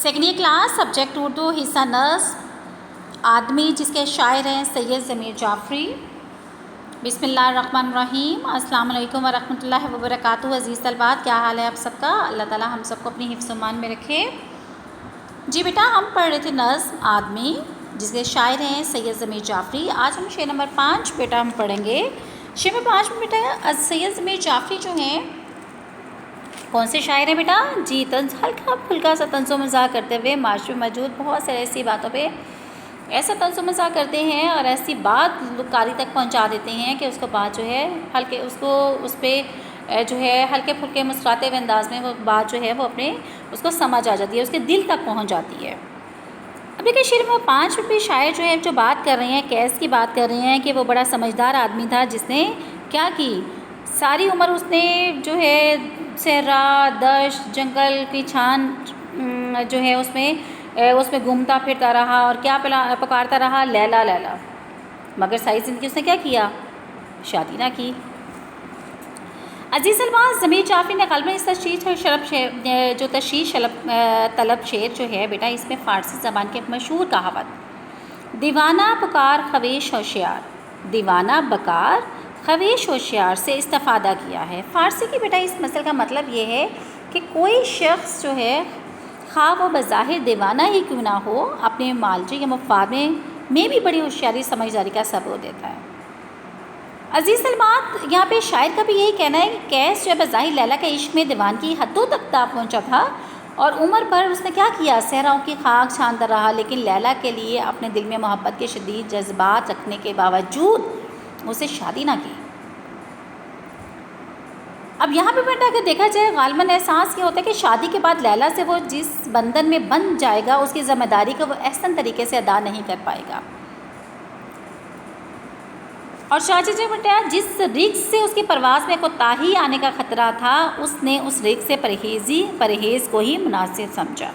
Second year class subject Urdu حصہ نظم آدمی، جس کے شاعر ہیں سید ضمیر جعفری۔ بسم اللہ الرحمن الرحیم۔ السلام علیکم ورحمۃ اللہ وبرکاتہ۔ عزیز طلبات، کیا حال ہے آپ سب کا؟ اللہ تعالیٰ ہم سب کو اپنی حفظ و امان میں رکھے۔ جی بیٹا، ہم پڑھ رہے تھے نظم آدمی، جس کے شاعر ہیں سید ضمیر جعفری۔ آج ہم شعر نمبر 5 بیٹا ہم پڑھیں گے۔ شعر نمبر 5 میں بیٹا سید ضمیر جعفری جو ہیں کون سے شاعر ہیں بیٹا؟ جی ہلکا پھلکا سا طنز و مزاح کرتے ہوئے معاشرے میں موجود بہت سارے ایسی باتوں پہ ایسا طنز و مزاح کرتے ہیں اور ایسی بات لوکاری تک پہنچا دیتے ہیں کہ اس کو بات جو ہے اس پہ جو ہے ہلکے پھلکے مسکراتے ہوئے انداز میں وہ بات جو ہے وہ اپنے اس کو سمجھ آ جاتی ہے، اس کے دل تک پہنچ جاتی ہے۔ اب دیکھیں شعر نمبر 5 میں بھی شاعر جو ہے جو بات کر رہے ہیں کیس کی بات کر رہے ہیں کہ وہ بڑا سمجھدار آدمی تھا، جس نے کیا کی، ساری عمر اس نے جو ہے صحرا دشت جنگل کی چھان جو ہے اس میں گھومتا پھرتا رہا اور کیا پکارتا رہا، لیلا لیلا، مگر ساری زندگی اس نے کیا کیا؟ شادی نہ کی۔ عزیز الباز ضمیر جعفری نے قلم اس تشریح طلب شعر جو ہے بیٹا، اس میں فارسی زبان کی ایک مشہور کہاوت دیوانہ بکار خویش ہوشیار، دیوانہ بکار خویش ہوشیار سے استفادہ کیا ہے۔ فارسی کی بیٹا اس مسئلے کا مطلب یہ ہے کہ کوئی شخص جو ہے خواہ وہ بظاہر دیوانہ ہی کیوں نہ ہو، اپنے معالجے یا مفاد میں بھی بڑی ہوشیاری سمجھداری کا ثبوت دیتا ہے۔ عزیز طلبات، یہاں پہ شاعر کا بھی یہی کہنا ہے کہ کیس جو بظاہر لیلا کے عشق میں دیوانگی حدوں تک پہنچا تھا اور عمر بھر اس نے کیا کیا، صحراؤں کی خاک چھانتا رہا، لیکن لیلا کے لیے اپنے دل میں محبت کے شدید جذبات رکھنے کے باوجود اسے شادی نہ کی۔ اب یہاں پہ بیٹا اگر دیکھا جائے غالباً احساس یہ ہوتا ہے کہ شادی کے بعد لیلا سے وہ جس بندھن میں بندھ جائے گا، اس کی ذمہ داری کو وہ احسن طریقے سے ادا نہیں کر پائے گا، اور شاہ جو بیٹا جس رزق سے اس کی پرواز میں کوتاہی آنے کا خطرہ تھا، اس نے اس رزق سے پرہیز کو ہی مناسب سمجھا۔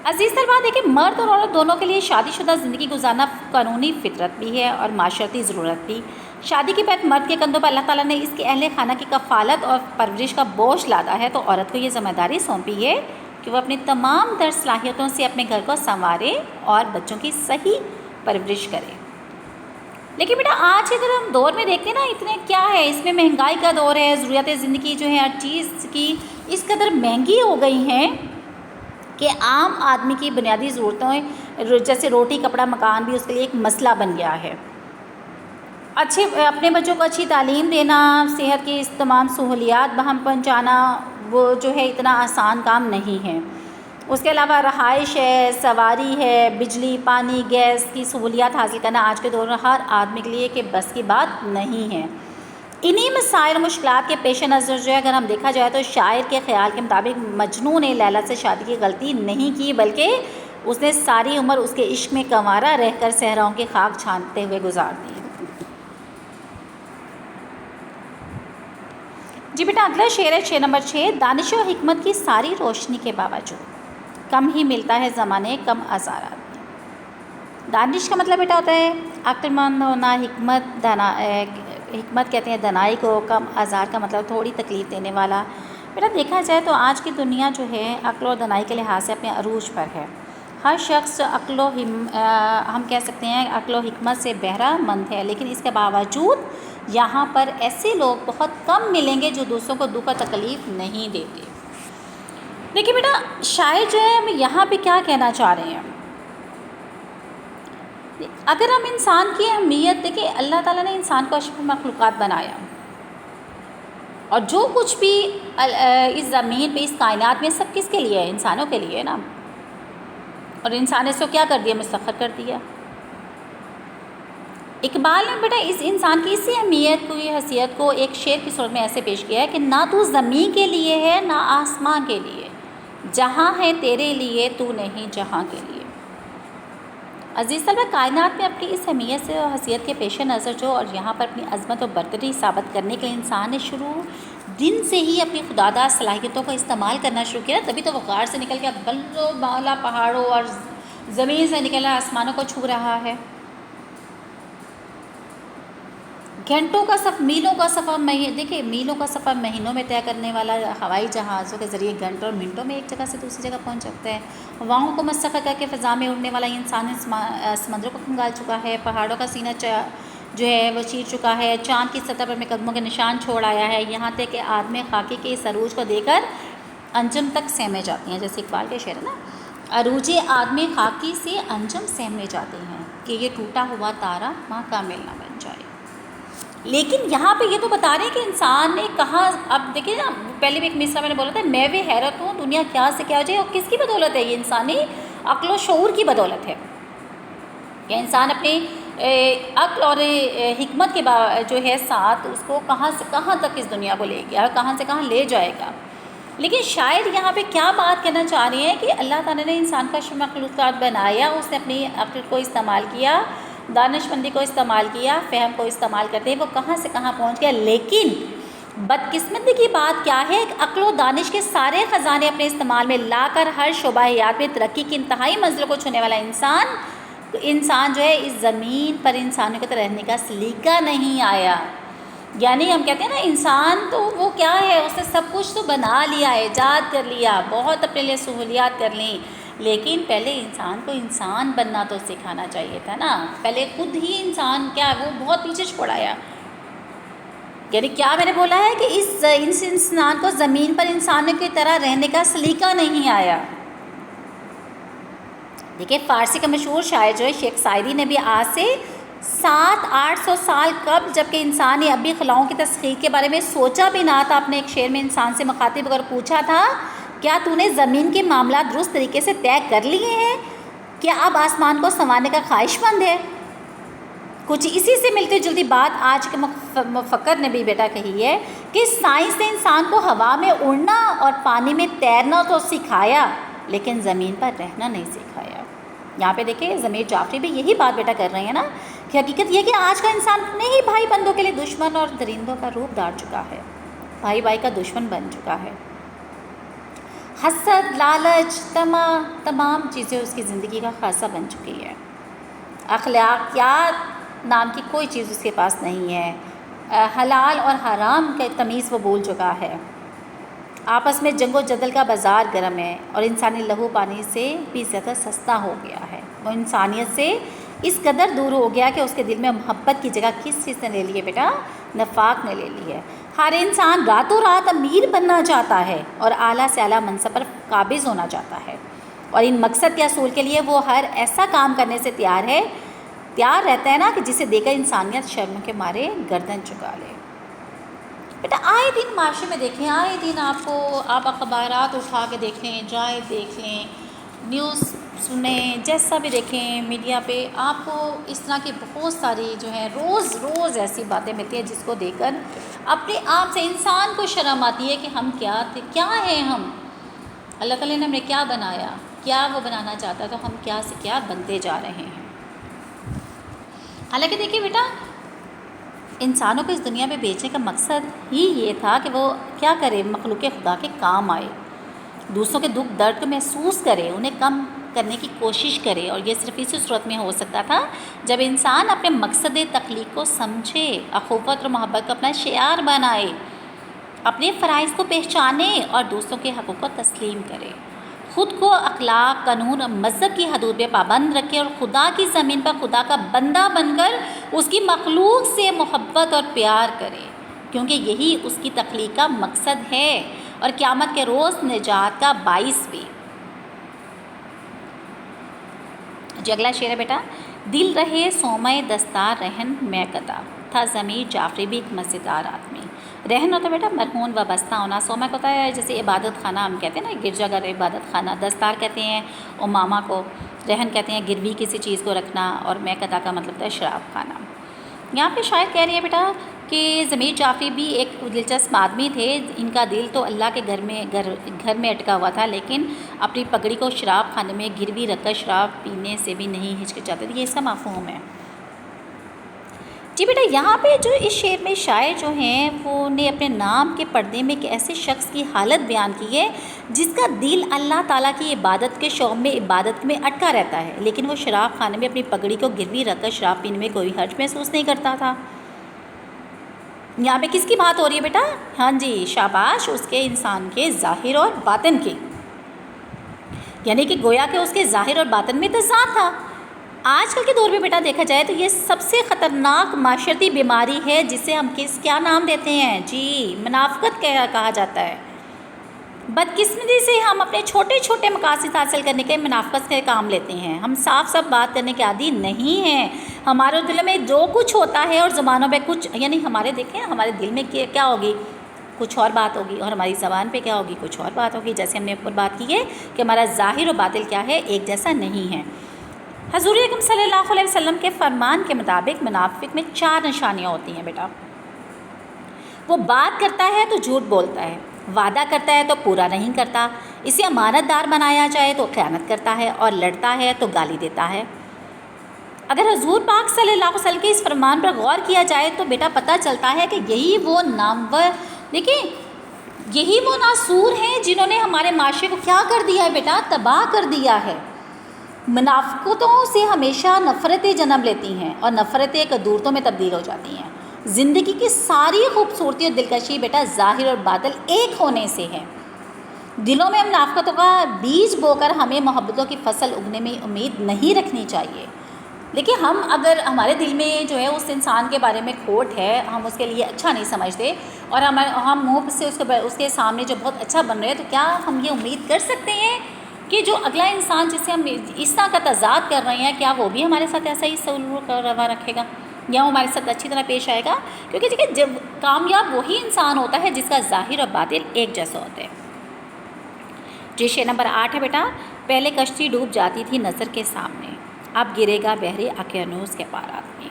عزیز طلباء دیکھیں، مرد اور عورت دونوں کے لیے شادی شدہ زندگی گزارنا قانونی فطرت بھی ہے اور معاشرتی ضرورت بھی۔ شادی کے بعد مرد کے کندھوں پر اللہ تعالیٰ نے اس کے اہل خانہ کی کفالت اور پرورش کا بوجھ لادا ہے، تو عورت کو یہ ذمہ داری سونپی ہے کہ وہ اپنی تمام تر صلاحیتوں سے اپنے گھر کو سنوارے اور بچوں کی صحیح پرورش کرے۔ لیکن بیٹا آج اگر ہم دور میں دیکھتے ہیں نا، اتنے کیا ہے، اس میں مہنگائی کا دور ہے، ضروریات زندگی جو ہے ہر چیز کی اس قدر مہنگی ہو گئی ہیں کہ عام آدمی کی بنیادی ضرورتوں جیسے روٹی کپڑا مکان بھی اس کے لیے ایک مسئلہ بن گیا ہے۔ اپنے بچوں کو اچھی تعلیم دینا، صحت کی تمام سہولیات بہم پہنچانا، وہ جو ہے اتنا آسان کام نہیں ہے۔ اس کے علاوہ رہائش ہے، سواری ہے، بجلی پانی گیس کی سہولیات حاصل کرنا آج کے دور میں ہر آدمی کے لیے کہ بس کی بات نہیں ہے۔ انہی مسائل مشکلات کے پیش نظر جو ہے اگر ہم دیکھا جائے تو شاعر کے خیال کے مطابق مجنوں نے لیلا سے شادی کی غلطی نہیں کی، بلکہ اس نے ساری عمر اس کے عشق میں کنوارا رہ کر صحراؤں کی خاک چھانتے ہوئے گزار دی۔ جی بیٹا اگلا شعر ہے شعر نمبر 6۔ دانش و حکمت کی ساری روشنی کے باوجود کم ہی ملتا ہے زمانے کم آزار آدمی۔ دانش کا مطلب بیٹا ہوتا ہے عقل مند ہونا، حکمت کہتے ہیں دنائی کو، کم آزار کا مطلب تھوڑی تکلیف دینے والا۔ بیٹا دیکھا جائے تو آج کی دنیا جو ہے عقل و دنائی کے لحاظ سے اپنے عروج پر ہے۔ ہر شخص ہم کہہ سکتے ہیں عقل و حکمت سے بہرہ مند ہے، لیکن اس کے باوجود یہاں پر ایسے لوگ بہت کم ملیں گے جو دوسروں کو دکھ اور تکلیف نہیں دیتے۔ دیکھیے بیٹا شاعر جو ہے ہمیں یہاں پہ کیا کہنا چاہ رہے ہیں، اگر ہم انسان کی اہمیت دیکھیں، اللہ تعالیٰ نے انسان کو اشرف مخلوقات بنایا اور جو کچھ بھی اس زمین پہ اس کائنات میں سب کس کے لیے ہے؟ انسانوں کے لیے نا، اور انسان نے اس کو کیا کر دیا؟ مسخر کر دیا۔ اقبال نے بیٹا اس انسان کی اسی اہمیت کو، یہ حیثیت کو ایک شعر کی صورت میں ایسے پیش کیا ہے کہ نہ تو زمین کے لیے ہے نہ آسمان کے لیے، جہاں ہے تیرے لیے تو نہیں جہاں کے لیے۔ عزیز طلبہ کائنات میں اپنی اس اہمیت سے اور حیثیت کے پیش نظر جو اور یہاں پر اپنی عظمت و برتری ثابت کرنے کے لیے انسان نے شروع دن سے ہی اپنی خداداد صلاحیتوں کو استعمال کرنا شروع کیا، تبھی تو وہ غار سے نکل کے بلو بالا پہاڑوں اور زمین سے نکل آسمانوں کو چھو رہا ہے۔ گھنٹوں کا سفر، میلوں کا سفر، دیکھیں میلوں کا سفر مہینوں میں طے کرنے والا ہوائی جہازوں کے ذریعے گھنٹوں اور منٹوں میں ایک جگہ سے دوسری جگہ پہنچ سکتا ہے۔ ہواؤں کو مستقل کر کے فضا میں اڑنے والا یہ انسان سمندروں کو کھنگال چکا ہے، پہاڑوں کا سینہ جو ہے وہ چیر چکا ہے، چاند کی سطح پر اپنے قدموں کے نشان چھوڑ آیا ہے، یہاں تک کہ آدمی خاکی کے اس عروج کو دے کر انجم تک سہمے جاتے ہیں، جیسے اقبال کے شعر ہے نا، عروج آدمی خاکی سے انجم سہمے جاتے ہیں کہ یہ ٹوٹا ہوا تارا ماں کامل نہ بن جائے۔ لیکن یہاں پہ یہ تو بتا رہے ہیں کہ انسان نے کہاں، اب دیکھیں نا پہلے بھی ایک مصرع میں نے بولا تھا، میں بھی حیرت ہوں دنیا کیا سے کیا ہو جائے، اور کس کی بدولت ہے؟ یہ انسانی عقل و شعور کی بدولت ہے کہ انسان اپنی عقل اور حکمت کے جو ہے ساتھ اس کو کہاں سے کہاں تک اس دنیا کو لے گیا اور کہاں سے کہاں لے جائے گا۔ لیکن شاید یہاں پہ کیا بات کہنا چاہ رہی ہیں کہ اللہ تعالیٰ نے انسان کا مخلوقات بنایا، اس نے اپنی عقل کو استعمال کیا، دانش مندی کو استعمال کیا، فہم کو استعمال کرتے وہ کہاں سے کہاں پہنچ گیا۔ لیکن بدقسمتی کی بات کیا ہے، عقل و دانش کے سارے خزانے اپنے استعمال میں لا کر ہر شعبہ حیات میں ترقی کی انتہائی منزل کو چھونے والا انسان جو ہے اس زمین پر انسانوں کی طرح رہنے کا سلیقہ نہیں آیا۔ یعنی ہم کہتے ہیں نا انسان تو وہ کیا ہے، اس نے سب کچھ تو بنا لیا، ایجاد کر لیا، بہت اپنے لیے سہولیات کر لیں، لیکن پہلے انسان کو انسان بننا تو سکھانا چاہیے تھا نا۔ پہلے خود ہی انسان کیا وہ بہت پیچھے چھوڑایا۔ یعنی کیا میں نے بولا ہے کہ اس انسان کو زمین پر انسانوں کی طرح رہنے کا سلیقہ نہیں آیا۔ دیکھیں فارسی کا مشہور شاعر جو ہے شیخ ساعدی نے بھی آج سے 700-800 سال قبل، جبکہ انسان نے ابھی خلاؤں کی تسخیر کے بارے میں سوچا بھی نہ تھا، اپنے ایک شعر میں انسان سے مخاطب اگر پوچھا تھا، کیا تو نے زمین کے معاملات درست طریقے سے طے کر لیے ہیں؟ کیا اب آسمان کو سنوارنے کا خواہش مند ہے؟ کچھ اسی سے ملتی جلتی بات آج کے مفکر نے بھی بیٹا کہی ہے کہ سائنس نے انسان کو ہوا میں اڑنا اور پانی میں تیرنا تو سکھایا، لیکن زمین پر رہنا نہیں سکھایا۔ یہاں پہ دیکھیں ضمیر جعفری بھی یہی بات بیٹا کر رہے ہیں نا کہ حقیقت یہ کہ آج کا انسان اپنے ہی بھائی بندوں کے لیے دشمن اور درندوں کا روپ دھار چکا ہے، بھائی بھائی کا دشمن بن چکا ہے۔ حسد، لالچ، تمام چیزیں اس کی زندگی کا خاصہ بن چکی ہے۔ اخلاقیات نام کی کوئی چیز اس کے پاس نہیں ہے، حلال اور حرام کا تمیز وہ بھول چکا ہے۔ آپس میں جنگ و جدل کا بازار گرم ہے اور انسانی لہو پانی سے بھی زیادہ سستا ہو گیا ہے۔ وہ انسانیت سے اس قدر دور ہو گیا کہ اس کے دل میں محبت کی جگہ کس چیز نے لے لی ہے بیٹا؟ نفاق نے لے لی ہے۔ ہر انسان راتوں رات امیر بننا چاہتا ہے اور اعلیٰ سے اعلیٰ منصب پر قابض ہونا چاہتا ہے، اور ان مقصد کے حصول کے لیے وہ ہر ایسا کام کرنے سے تیار رہتا ہے نا کہ جسے دے کر انسانیت شرم کے مارے گردن جھکا لے۔ بیٹا آئے دن معاشرے میں دیکھیں، آئے دن آپ اخبارات اٹھا کے دیکھیں، جائیں دیکھ لیں، نیوز سنیں، جیسا بھی دیکھیں میڈیا پہ، آپ کو اس طرح کی بہت ساری جو ہیں روز ایسی باتیں ملتی ہیں جس کو دیکھ کر اپنے آپ سے انسان کو شرم آتی ہے کہ ہم کیا تھے، کیا ہیں ہم، اللہ تعالیٰ نے ہمیں کیا بنایا، کیا وہ بنانا چاہتا ہے، تو ہم کیا سے کیا بنتے جا رہے ہیں۔ حالانکہ دیکھیے بیٹا انسانوں کو اس دنیا میں بھیجنے کا مقصد ہی یہ تھا کہ وہ کیا کرے، مخلوق خدا کے کام آئے، دوسروں کے دکھ درد کو محسوس کرے، انہیں کم کرنے کی کوشش کرے، اور یہ صرف اسی صورت میں ہو سکتا تھا جب انسان اپنے مقصد تخلیق کو سمجھے، اخوت اور محبت کو اپنا شعار بنائے، اپنے فرائض کو پہچانے اور دوسروں کے حقوق کو تسلیم کرے، خود کو اخلاق، قانون اور مذہب کی حدود میں پابند رکھے، اور خدا کی زمین پر خدا کا بندہ بن کر اس کی مخلوق سے محبت اور پیار کرے، کیونکہ یہی اس کی تخلیق کا مقصد ہے اور قیامت کے روز نجات کا باعث بھی۔ جو اگلا شعر ہے بیٹا، دل رہے سومے دستار رہن میں قطع، تھا ضمیر جعفری بھی ایک مزیدار آدمی۔ رہن ہوتا ہے بیٹا مرہون وابستہ ہونا، سوما ہوتا ہے جیسے عبادت خانہ ہم کہتے ہیں نا، گرجا گھر عبادت خانہ، دستار کہتے ہیں امامہ کو، رہن کہتے ہیں گروی کسی چیز کو رکھنا، اور میں قطع کا مطلب ہے شراب خانہ۔ یہاں پہ شاید کہہ رہی ہے بیٹا کہ ضمیر جعفری بھی ایک دلچسپ آدمی تھے، ان کا دل تو اللہ کے گھر میں اٹکا ہوا تھا، لیکن اپنی پگڑی کو شراب خانے میں گروی رکھ کر شراب پینے سے بھی نہیں ہچکچاتے تھے، یہ اس کا مفہوم ہے۔ جی بیٹا یہاں پہ جو اس شعر میں شاعر جو ہیں وہ نے اپنے نام کے پردے میں ایک ایسے شخص کی حالت بیان کی ہے جس کا دل اللہ تعالیٰ کی عبادت کے شوق میں عبادت میں اٹکا رہتا ہے، لیکن وہ شراب خانے میں اپنی پگڑی کو گروی رکھ کر شراب پینے میں کوئی حرج محسوس نہیں کرتا تھا۔ یہاں پہ کس کی بات ہو رہی ہے بیٹا؟ ہاں جی، شاباش، اس کے انسان کے ظاہر اور باطن کی، یعنی کہ گویا کہ اس کے ظاہر اور باطن میں تضاد تھا۔ آج کل کے دور میں بیٹا دیکھا جائے تو یہ سب سے خطرناک معاشرتی بیماری ہے، جسے ہم کیا نام دیتے ہیں؟ جی، منافقت کہا جاتا ہے۔ بدقسمتی سے ہم اپنے چھوٹے چھوٹے مقاصد حاصل کرنے کے منافقت سے کام لیتے ہیں۔ ہم صاف صاف بات کرنے کے عادی نہیں ہیں۔ ہمارے دل میں جو کچھ ہوتا ہے اور زبانوں پہ کچھ، یعنی ہمارے دیکھیں ہمارے دل میں کیا ہوگی، کچھ اور بات ہوگی، اور ہماری زبان پہ کیا ہوگی، کچھ اور بات ہوگی۔ جیسے ہم نے اوپر بات کی ہے کہ ہمارا ظاہر و باطن کیا ہے، ایک جیسا نہیں ہے۔ حضور اکرم صلی اللہ علیہ وسلم کے فرمان کے مطابق منافق میں 4 نشانیاں ہوتی ہیں بیٹا۔ وہ بات کرتا ہے تو جھوٹ بولتا ہے، وعدہ کرتا ہے تو پورا نہیں کرتا، اسے امانت دار بنایا جائے تو خیانت کرتا ہے، اور لڑتا ہے تو گالی دیتا ہے۔ اگر حضور پاک صلی اللہ علیہ وسلم کے اس فرمان پر غور کیا جائے تو بیٹا پتہ چلتا ہے کہ یہی وہ نامور، دیکھیں یہی وہ ناسور ہیں جنہوں نے ہمارے معاشرے کو کیا کر دیا ہے بیٹا؟ تباہ کر دیا ہے۔ منافقتوں سے ہمیشہ نفرتیں جنم لیتی ہیں، اور نفرتیں قدورتوں میں تبدیل ہو جاتی ہیں۔ زندگی کی ساری خوبصورتی اور دلکشی بیٹا ظاہر اور باطن ایک ہونے سے ہے۔ دلوں میں منافقتوں کا بیج بو کر ہمیں محبتوں کی فصل اگنے میں امید نہیں رکھنی چاہیے۔ دیکھیں ہم اگر ہمارے دل میں جو ہے اس انسان کے بارے میں کھوٹ ہے، ہم اس کے لیے اچھا نہیں سمجھتے، اور ہم منہ سے اس کے سامنے جو بہت اچھا بن رہے ہیں، تو کیا ہم یہ امید کر سکتے ہیں کہ جو اگلا انسان جس سے ہم اس طرح کا تضاد کر رہے ہیں، کیا وہ بھی ہمارے ساتھ ایسا ہی سلوک روا رکھے گا، یا وہ ہمارے ساتھ اچھی طرح پیش آئے گا؟ کیونکہ دیکھیں جب کامیاب وہی انسان ہوتا ہے جس کا ظاہر اور باطن ایک جیسا ہوتا ہے۔ جی، شے نمبر 8 ہے بیٹا، پہلے کشتی ڈوب جاتی تھی نظر کے سامنے، اب گرے گا بحر اقیانوس کے پارات میں۔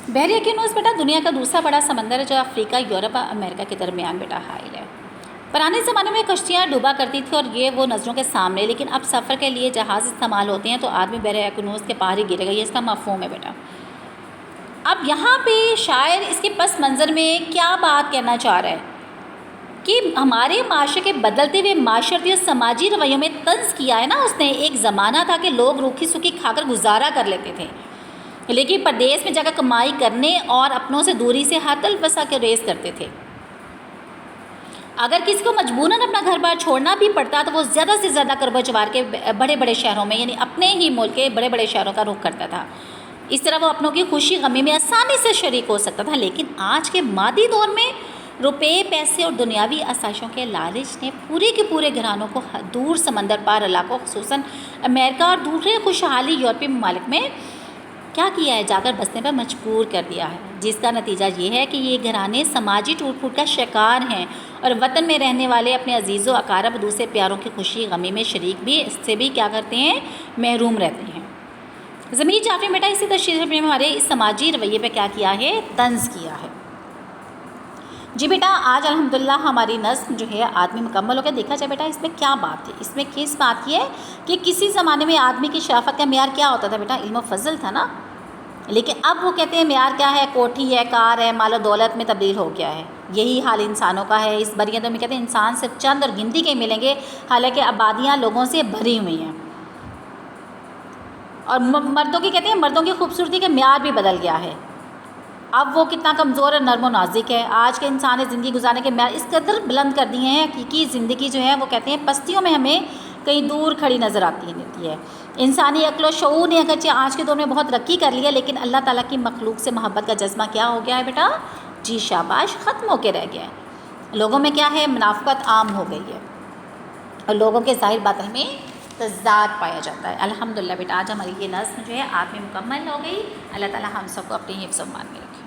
بحر اقیانوس بیٹا دنیا کا دوسرا بڑا سمندر ہے، جو افریقہ، یورپ اور امریکہ کے درمیان بیٹا حائل ہے۔ پرانے زمانے میں کشتیاں ڈوبا کرتی تھیں اور یہ وہ نظروں کے سامنے، لیکن اب سفر کے لیے جہاز استعمال ہوتے ہیں، تو آدمی بحر اقیانوس کے پار ہی گرے گا، یہ اس کا مفہوم ہے بیٹا۔ اب یہاں پہ شاعر اس کے پس منظر میں کیا بات کہنا چاہ رہا ہے کہ ہمارے معاشرے کے بدلتے ہوئے معاشرتی اور سماجی رویوں میں طنز کیا ہے نا اس نے۔ ایک زمانہ تھا کہ لوگ روکھی سوکھی کھا کر گزارا کر لیتے تھے، لیکن پردیس میں جا کر کمائی کرنے اور اپنوں سے دوری سے حت الوسع کے ریس کرتے تھے۔ اگر کسی کو مجبوراً اپنا گھر بار چھوڑنا بھی پڑتا تو وہ زیادہ سے زیادہ کرب و جوار کے بڑے بڑے شہروں میں، یعنی اپنے ہی ملک کے بڑے بڑے شہروں کا رخ کرتا تھا۔ اس طرح وہ اپنوں کی خوشی غمی میں آسانی سے شریک ہو سکتا تھا۔ لیکن آج کے مادی دور میں روپے، پیسے اور دنیاوی آسائشوں کے لالچ نے پورے کے پورے گھرانوں کو دور سمندر پار علاقوں، خصوصاً امریکہ اور دوسرے خوشحالی یورپی ممالک میں کیا کیا ہے، جا کر بسنے پر مجبور کر دیا ہے، جس کا نتیجہ یہ ہے کہ یہ گھرانے سماجی ٹوٹ پھوٹ کا شکار ہیں، اور وطن میں رہنے والے اپنے عزیز و اقارب، دوسرے پیاروں کی خوشی غمی میں شریک بھی اس سے بھی کیا کرتے ہیں، محروم رہتے ہیں۔ ضمیر جعفری بیٹا اسی تشریح میں ہمارے اس سماجی رویے پہ کیا کیا ہے، طنز کیا ہے۔ جی بیٹا آج الحمدللہ ہماری نظم جو ہے آدمی مکمل ہو گیا۔ دیکھا جائے بیٹا اس میں کیا بات ہے، اس میں کس بات کی ہے کہ کسی زمانے میں آدمی کی شرافت کا معیار کیا ہوتا تھا بیٹا؟ علم و فضل تھا نا، لیکن اب وہ کہتے ہیں معیار کیا ہے، کوٹھی ہے، کار ہے، مال و دولت میں تبدیل ہو گیا ہے۔ یہی حال انسانوں کا ہے۔ اس بریت میں کہتے ہیں انسان صرف چند اور گنتی کے ملیں گے، حالانکہ آبادیاں لوگوں سے بھری ہوئی ہیں۔ اور مردوں کی کہتے ہیں مردوں کی خوبصورتی کا معیار بھی بدل گیا ہے، اب وہ کتنا کمزور اور نرم و نازک ہے۔ آج کے انسان نے زندگی گزارنے کے معیار اس قدر بلند کر دیے ہیں، حقیقی زندگی جو ہے وہ کہتے ہیں پستیوں میں ہمیں کہیں دور کھڑی نظر آتی ہے۔ انسانی عقل و شعور نے اگرچہ آج کے دور میں بہت ترقی کر لی ہے، لیکن اللہ تعالیٰ کی مخلوق سے محبت کا جذبہ کیا ہو گیا ہے بیٹا؟ جی شاباش، ختم ہو کے رہ گیا ہے۔ لوگوں میں کیا ہے، منافقت عام ہو گئی ہے، اور لوگوں کے ظاہر باطن میں تضاد پایا جاتا ہے۔ الحمدللہ بیٹا آج ہماری یہ نظم جو ہے آج میں مکمل ہو گئی۔ اللہ تعالیٰ ہم سب کو اپنی حفظ و امان میں رکھے۔